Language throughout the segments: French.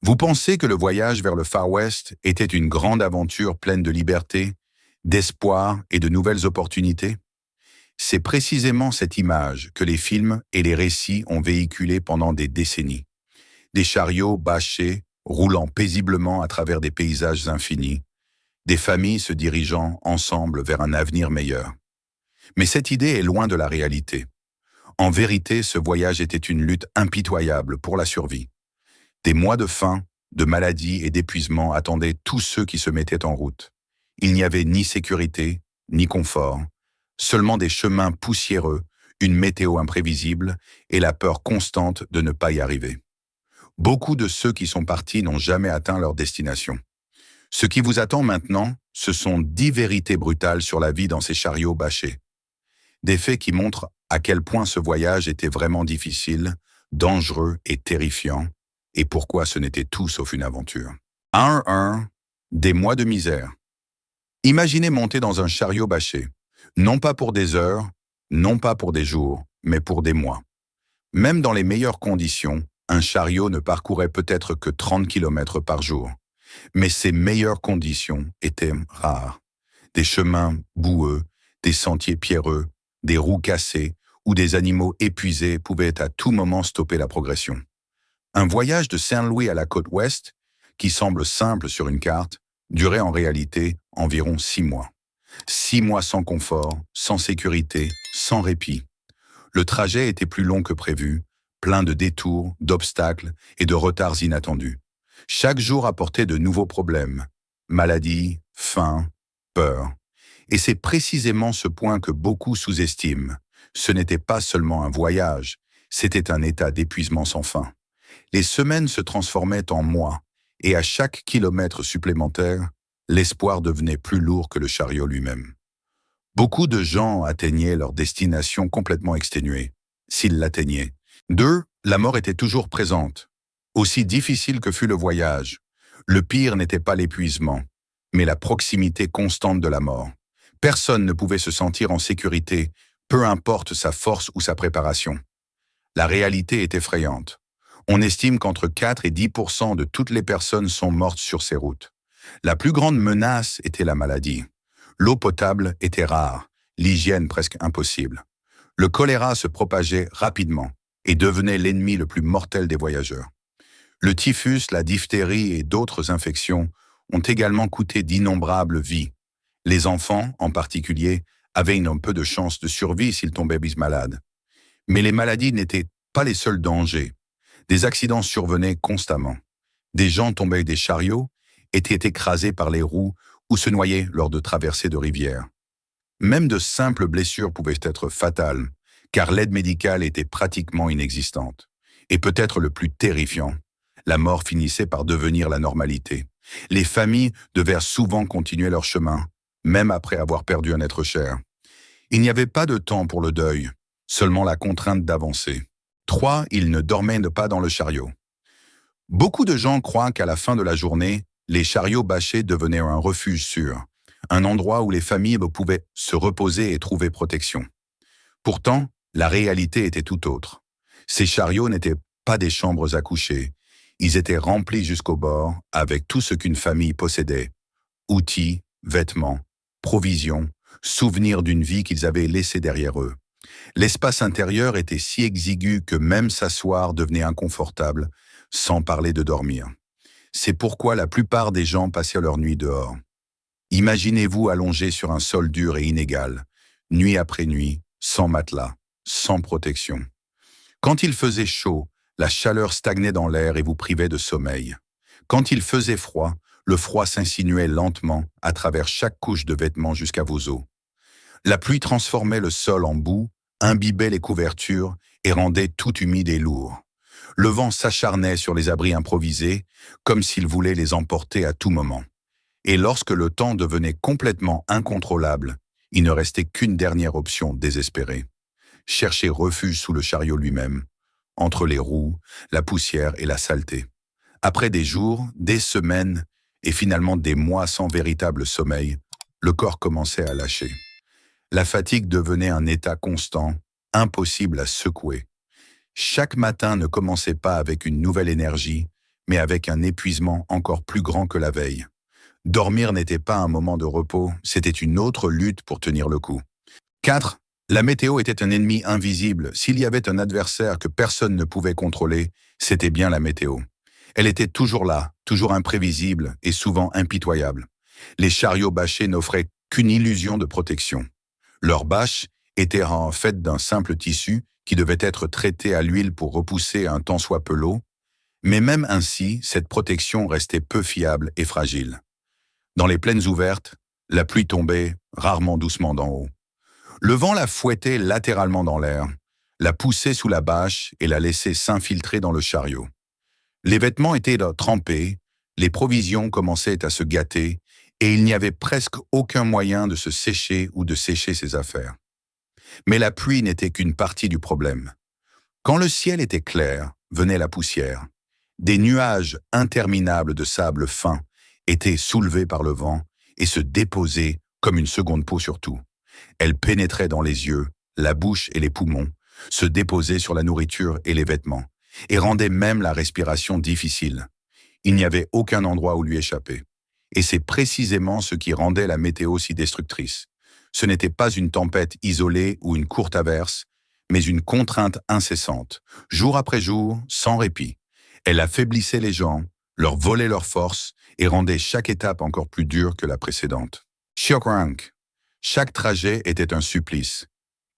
Vous pensez que le voyage vers le Far West était une grande aventure pleine de liberté, d'espoir et de nouvelles opportunités? C'est précisément cette image que les films et les récits ont véhiculée pendant des décennies. Des chariots bâchés, roulant paisiblement à travers des paysages infinis, des familles se dirigeant ensemble vers un avenir meilleur. Mais cette idée est loin de la réalité. En vérité, ce voyage était une lutte impitoyable pour la survie. Des mois de faim, de maladie et d'épuisement attendaient tous ceux qui se mettaient en route. Il n'y avait ni sécurité, ni confort, seulement des chemins poussiéreux, une météo imprévisible et la peur constante de ne pas y arriver. Beaucoup de ceux qui sont partis n'ont jamais atteint leur destination. Ce qui vous attend maintenant, ce sont 10 vérités brutales sur la vie dans ces chariots bâchés. Des faits qui montrent à quel point ce voyage était vraiment difficile, dangereux et terrifiant, et pourquoi ce n'était tout sauf une aventure. 1. Des mois de misère. Imaginez monter dans un chariot bâché, non pas pour des heures, non pas pour des jours, mais pour des mois. Même dans les meilleures conditions, un chariot ne parcourait peut-être que 30 km par jour. Mais ces meilleures conditions étaient rares. Des chemins boueux, des sentiers pierreux, des roues cassées ou des animaux épuisés pouvaient à tout moment stopper la progression. Un voyage de Saint-Louis à la côte ouest, qui semble simple sur une carte, durait en réalité environ 6 mois. 6 mois sans confort, sans sécurité, sans répit. Le trajet était plus long que prévu, plein de détours, d'obstacles et de retards inattendus. Chaque jour apportait de nouveaux problèmes, maladies, faim, peur. Et c'est précisément ce point que beaucoup sous-estiment. Ce n'était pas seulement un voyage, c'était un état d'épuisement sans fin. Les semaines se transformaient en mois, et à chaque kilomètre supplémentaire, l'espoir devenait plus lourd que le chariot lui-même. Beaucoup de gens atteignaient leur destination complètement exténués, s'ils l'atteignaient. 2. La mort était toujours présente. Aussi difficile que fut le voyage, le pire n'était pas l'épuisement, mais la proximité constante de la mort. Personne ne pouvait se sentir en sécurité, peu importe sa force ou sa préparation. La réalité est effrayante. On estime qu'entre 4 et 10% de toutes les personnes sont mortes sur ces routes. La plus grande menace était la maladie. L'eau potable était rare, l'hygiène presque impossible. Le choléra se propageait rapidement et devenait l'ennemi le plus mortel des voyageurs. Le typhus, la diphtérie et d'autres infections ont également coûté d'innombrables vies. Les enfants, en particulier, avaient un peu de chance de survie s'ils tombaient malades. Mais les maladies n'étaient pas les seuls dangers. Des accidents survenaient constamment. Des gens tombaient des chariots, étaient écrasés par les roues ou se noyaient lors de traversées de rivières. Même de simples blessures pouvaient être fatales, car l'aide médicale était pratiquement inexistante. Et peut-être le plus terrifiant, la mort finissait par devenir la normalité. Les familles devaient souvent continuer leur chemin, même après avoir perdu un être cher. Il n'y avait pas de temps pour le deuil, seulement la contrainte d'avancer. 3. Ils ne dormaient pas dans le chariot. Beaucoup de gens croient qu'à la fin de la journée, les chariots bâchés devenaient un refuge sûr, un endroit où les familles pouvaient se reposer et trouver protection. Pourtant, la réalité était tout autre. Ces chariots n'étaient pas des chambres à coucher. Ils étaient remplis jusqu'au bord avec tout ce qu'une famille possédait. Outils, vêtements, provisions, souvenirs d'une vie qu'ils avaient laissée derrière eux. L'espace intérieur était si exigu que même s'asseoir devenait inconfortable, sans parler de dormir. C'est pourquoi la plupart des gens passaient leur nuit dehors. Imaginez-vous allongé sur un sol dur et inégal, nuit après nuit, sans matelas, sans protection. Quand il faisait chaud, la chaleur stagnait dans l'air et vous privait de sommeil. Quand il faisait froid, le froid s'insinuait lentement à travers chaque couche de vêtements jusqu'à vos os. La pluie transformait le sol en boue, imbibait les couvertures et rendait tout humide et lourd. Le vent s'acharnait sur les abris improvisés, comme s'il voulait les emporter à tout moment. Et lorsque le temps devenait complètement incontrôlable, il ne restait qu'une dernière option désespérée. Chercher refuge sous le chariot lui-même, entre les roues, la poussière et la saleté. Après des jours, des semaines et finalement des mois sans véritable sommeil, le corps commençait à lâcher. La fatigue devenait un état constant, impossible à secouer. Chaque matin ne commençait pas avec une nouvelle énergie, mais avec un épuisement encore plus grand que la veille. Dormir n'était pas un moment de repos, c'était une autre lutte pour tenir le coup. 4. La météo était un ennemi invisible. S'il y avait un adversaire que personne ne pouvait contrôler, c'était bien la météo. Elle était toujours là, toujours imprévisible et souvent impitoyable. Les chariots bâchés n'offraient qu'une illusion de protection. Leurs bâches étaient en fait d'un simple tissu qui devait être traité à l'huile pour repousser un tant soit peu l'eau, mais même ainsi, cette protection restait peu fiable et fragile. Dans les plaines ouvertes, la pluie tombait rarement doucement d'en haut. Le vent la fouettait latéralement dans l'air, la poussait sous la bâche et la laissait s'infiltrer dans le chariot. Les vêtements étaient trempés, les provisions commençaient à se gâter, et il n'y avait presque aucun moyen de se sécher ou de sécher ses affaires. Mais la pluie n'était qu'une partie du problème. Quand le ciel était clair, venait la poussière. Des nuages interminables de sable fin étaient soulevés par le vent et se déposaient comme une seconde peau sur tout. Elle pénétrait dans les yeux, la bouche et les poumons, se déposait sur la nourriture et les vêtements, et rendait même la respiration difficile. Il n'y avait aucun endroit où lui échapper. Et c'est précisément ce qui rendait la météo si destructrice. Ce n'était pas une tempête isolée ou une courte averse, mais une contrainte incessante, jour après jour, sans répit. Elle affaiblissait les gens, leur volait leur force et rendait chaque étape encore plus dure que la précédente. Shiokrank. Chaque trajet était un supplice.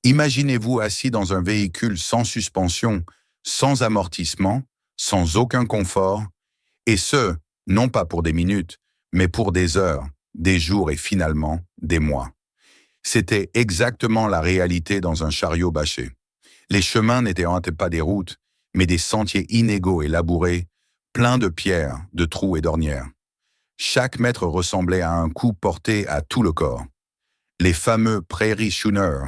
Imaginez-vous assis dans un véhicule sans suspension, sans amortissement, sans aucun confort, et ce, non pas pour des minutes, mais pour des heures, des jours et finalement des mois. C'était exactement la réalité dans un chariot bâché. Les chemins n'étaient pas des routes, mais des sentiers inégaux et labourés, pleins de pierres, de trous et d'ornières. Chaque mètre ressemblait à un coup porté à tout le corps. Les fameux prairies schooners,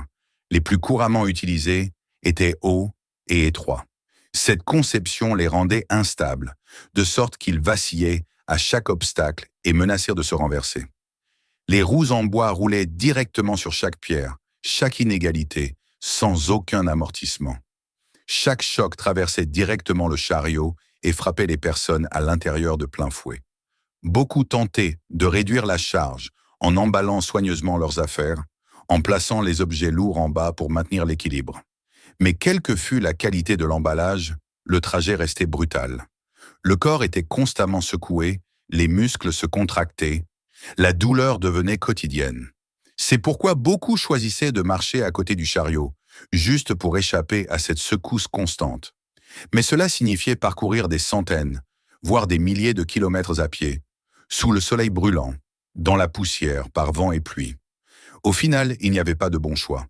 les plus couramment utilisés, étaient hauts et étroits. Cette conception les rendait instables, de sorte qu'ils vacillaient à chaque obstacle et menacèrent de se renverser. Les roues en bois roulaient directement sur chaque pierre, chaque inégalité, sans aucun amortissement. Chaque choc traversait directement le chariot et frappait les personnes à l'intérieur de plein fouet. Beaucoup tentaient de réduire la charge en emballant soigneusement leurs affaires, en plaçant les objets lourds en bas pour maintenir l'équilibre. Mais quelle que fût la qualité de l'emballage, le trajet restait brutal. Le corps était constamment secoué, les muscles se contractaient, la douleur devenait quotidienne. C'est pourquoi beaucoup choisissaient de marcher à côté du chariot, juste pour échapper à cette secousse constante. Mais cela signifiait parcourir des centaines, voire des milliers de kilomètres à pied, sous le soleil brûlant, dans la poussière, par vent et pluie. Au final, il n'y avait pas de bon choix.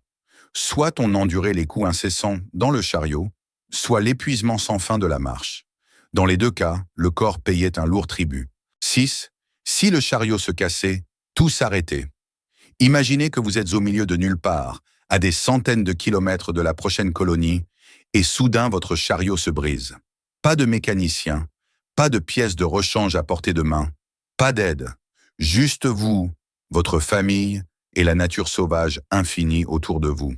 Soit on endurait les coups incessants dans le chariot, soit l'épuisement sans fin de la marche. Dans les deux cas, le corps payait un lourd tribut. 6. Si le chariot se cassait, tout s'arrêtait. Imaginez que vous êtes au milieu de nulle part, à des centaines de kilomètres de la prochaine colonie, et soudain votre chariot se brise. Pas de mécanicien, pas de pièces de rechange à portée de main, pas d'aide, juste vous, votre famille et la nature sauvage infinie autour de vous.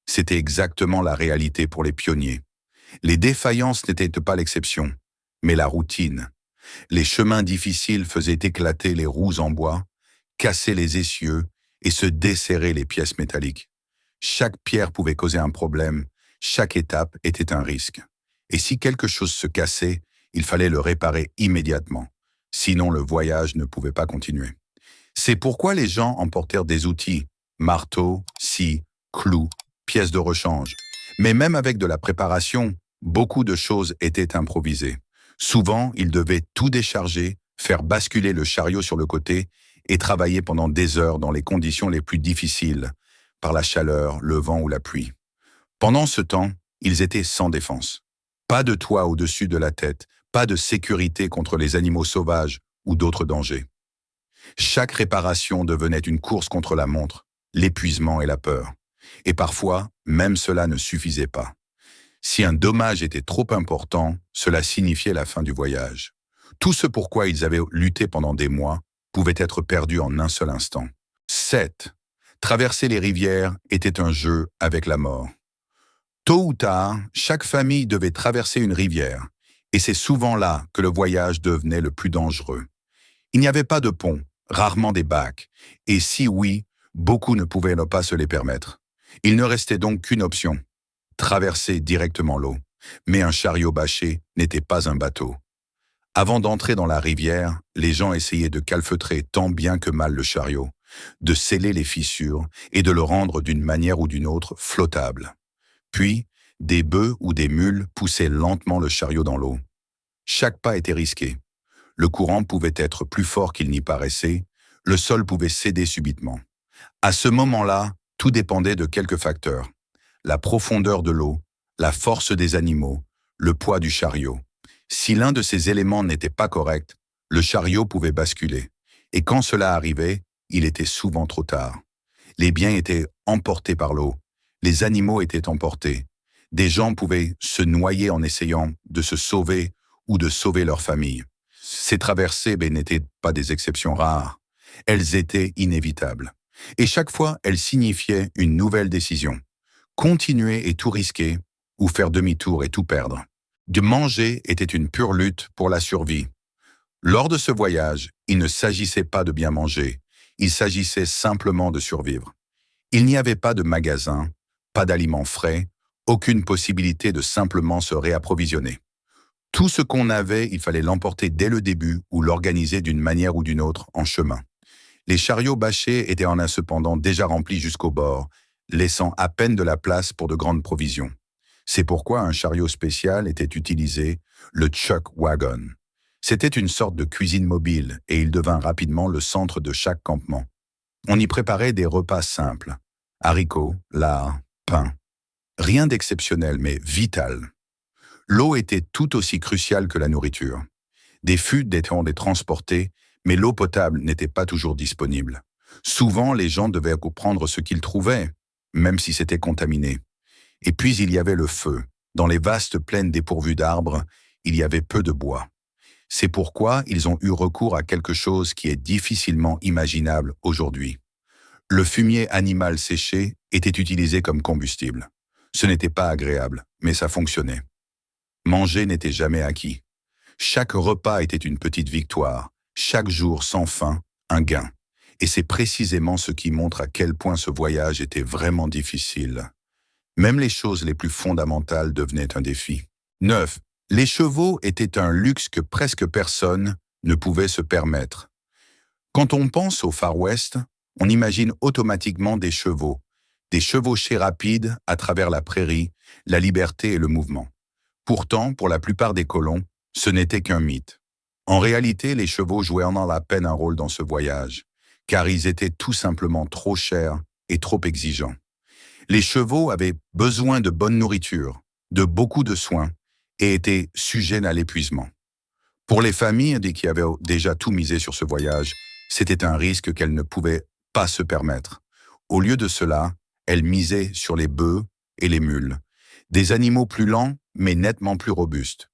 C'était exactement la réalité pour les pionniers. Les défaillances n'étaient pas l'exception, mais la routine. Les chemins difficiles faisaient éclater les roues en bois, casser les essieux et se desserrer les pièces métalliques. Chaque pierre pouvait causer un problème, chaque étape était un risque. Et si quelque chose se cassait, il fallait le réparer immédiatement. Sinon, le voyage ne pouvait pas continuer. C'est pourquoi les gens emportèrent des outils, marteaux, scies, clous, pièces de rechange. Mais même avec de la préparation, beaucoup de choses étaient improvisées. Souvent, ils devaient tout décharger, faire basculer le chariot sur le côté et travailler pendant des heures dans les conditions les plus difficiles, par la chaleur, le vent ou la pluie. Pendant ce temps, ils étaient sans défense. Pas de toit au-dessus de la tête, pas de sécurité contre les animaux sauvages ou d'autres dangers. Chaque réparation devenait une course contre la montre, l'épuisement et la peur. Et parfois, même cela ne suffisait pas. Si un dommage était trop important, cela signifiait la fin du voyage. Tout ce pourquoi ils avaient lutté pendant des mois pouvait être perdu en un seul instant. 7. Traverser les rivières était un jeu avec la mort. Tôt ou tard, chaque famille devait traverser une rivière, Et c'est souvent là que le voyage devenait le plus dangereux. Il n'y avait pas de pont, rarement des bacs, et si oui, beaucoup ne pouvaient ne pas se les permettre. Il ne restait donc qu'une option, traverser directement l'eau. Mais un chariot bâché n'était pas un bateau. Avant d'entrer dans la rivière, les gens essayaient de calfeutrer tant bien que mal le chariot, de sceller les fissures et de le rendre d'une manière ou d'une autre flottable. Puis, des bœufs ou des mules poussaient lentement le chariot dans l'eau. Chaque pas était risqué. Le courant pouvait être plus fort qu'il n'y paraissait, le sol pouvait céder subitement. À ce moment-là, tout dépendait de quelques facteurs. La profondeur de l'eau, la force des animaux, le poids du chariot. Si l'un de ces éléments n'était pas correct, le chariot pouvait basculer. Et quand cela arrivait, il était souvent trop tard. Les biens étaient emportés par l'eau. Les animaux étaient emportés. Des gens pouvaient se noyer en essayant de se sauver ou de sauver leur famille. Ces traversées n'étaient pas des exceptions rares. Elles étaient inévitables. Et chaque fois, elles signifiaient une nouvelle décision. Continuer et tout risquer, ou faire demi-tour et tout perdre. De manger était une pure lutte pour la survie. Lors de ce voyage, il ne s'agissait pas de bien manger, il s'agissait simplement de survivre. Il n'y avait pas de magasin, pas d'aliments frais, aucune possibilité de simplement se réapprovisionner. Tout ce qu'on avait, il fallait l'emporter dès le début ou l'organiser d'une manière ou d'une autre en chemin. Les chariots bâchés étaient en cependant déjà remplis jusqu'au bord, laissant à peine de la place pour de grandes provisions. C'est pourquoi un chariot spécial était utilisé, le chuck wagon. C'était une sorte de cuisine mobile et il devint rapidement le centre de chaque campement. On y préparait des repas simples, haricots, lard, pain. Rien d'exceptionnel mais vital. L'eau était tout aussi cruciale que la nourriture. Des fûts étaient transportés, mais l'eau potable n'était pas toujours disponible. Souvent, les gens devaient prendre ce qu'ils trouvaient, même si c'était contaminé. Et puis il y avait le feu. Dans les vastes plaines dépourvues d'arbres, il y avait peu de bois. C'est pourquoi ils ont eu recours à quelque chose qui est difficilement imaginable aujourd'hui. Le fumier animal séché était utilisé comme combustible. Ce n'était pas agréable, mais ça fonctionnait. Manger n'était jamais acquis. Chaque repas était une petite victoire, chaque jour sans fin, un gain. Et c'est précisément ce qui montre à quel point ce voyage était vraiment difficile. Même les choses les plus fondamentales devenaient un défi. 9. Les chevaux étaient un luxe que presque personne ne pouvait se permettre. Quand on pense au Far West, on imagine automatiquement des chevauchées rapides à travers la prairie, la liberté et le mouvement. Pourtant, pour la plupart des colons, ce n'était qu'un mythe. En réalité, les chevaux jouaient en à peine un rôle dans ce voyage, car ils étaient tout simplement trop chers et trop exigeants. Les chevaux avaient besoin de bonne nourriture, de beaucoup de soins, et étaient sujets à l'épuisement. Pour les familles qui avaient déjà tout misé sur ce voyage, c'était un risque qu'elles ne pouvaient pas se permettre. Au lieu de cela, elles misaient sur les bœufs et les mules, des animaux plus lents mais nettement plus robustes.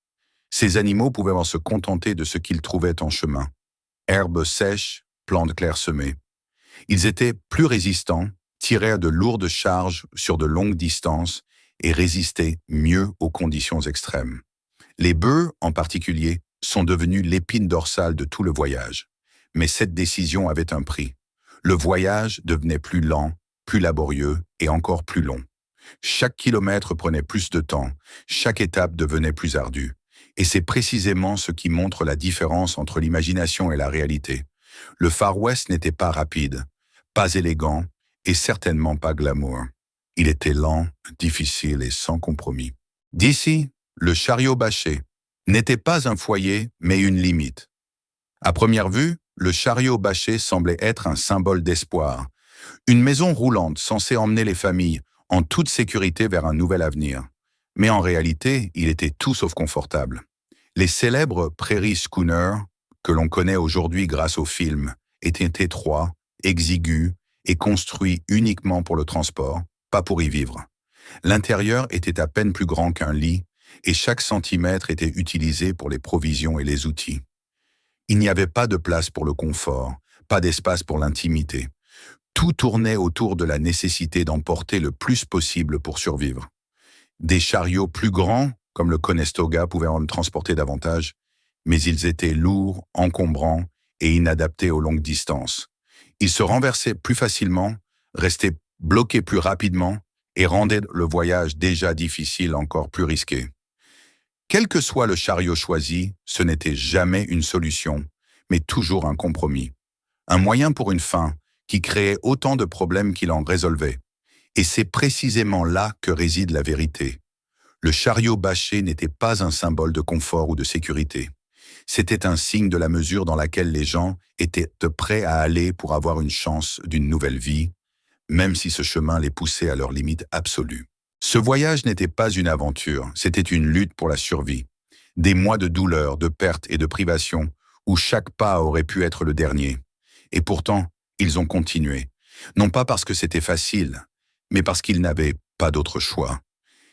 Ces animaux pouvaient se contenter de ce qu'ils trouvaient en chemin. Herbes sèches, plantes clairsemées. Ils étaient plus résistants, tiraient de lourdes charges sur de longues distances et résistaient mieux aux conditions extrêmes. Les bœufs, en particulier, sont devenus l'épine dorsale de tout le voyage. Mais cette décision avait un prix. Le voyage devenait plus lent, plus laborieux et encore plus long. Chaque kilomètre prenait plus de temps, chaque étape devenait plus ardue. Et c'est précisément ce qui montre la différence entre l'imagination et la réalité. Le Far West n'était pas rapide, pas élégant et certainement pas glamour. Il était lent, difficile et sans compromis. D'ici, le chariot bâché n'était pas un foyer, mais une limite. À première vue, le chariot bâché semblait être un symbole d'espoir. Une maison roulante censée emmener les familles en toute sécurité vers un nouvel avenir. Mais en réalité, il était tout sauf confortable. Les célèbres prairies schooner, que l'on connaît aujourd'hui grâce au film, étaient étroits, exigus et construits uniquement pour le transport, pas pour y vivre. L'intérieur était à peine plus grand qu'un lit et chaque centimètre était utilisé pour les provisions et les outils. Il n'y avait pas de place pour le confort, pas d'espace pour l'intimité. Tout tournait autour de la nécessité d'emporter le plus possible pour survivre. Des chariots plus grands comme le Conestoga, pouvaient en transporter davantage, mais ils étaient lourds, encombrants et inadaptés aux longues distances. Ils se renversaient plus facilement, restaient bloqués plus rapidement et rendaient le voyage déjà difficile encore plus risqué. Quel que soit le chariot choisi, ce n'était jamais une solution, mais toujours un compromis. Un moyen pour une fin qui créait autant de problèmes qu'il en résolvait. Et c'est précisément là que réside la vérité. Le chariot bâché n'était pas un symbole de confort ou de sécurité. C'était un signe de la mesure dans laquelle les gens étaient prêts à aller pour avoir une chance d'une nouvelle vie, même si ce chemin les poussait à leur limite absolue. Ce voyage n'était pas une aventure, c'était une lutte pour la survie. Des mois de douleur, de perte et de privation, où chaque pas aurait pu être le dernier. Et pourtant, ils ont continué. Non pas parce que c'était facile, mais parce qu'ils n'avaient pas d'autre choix.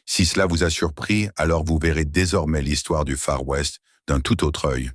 Si cela vous a surpris, alors vous verrez désormais l'histoire du Far West d'un tout autre œil.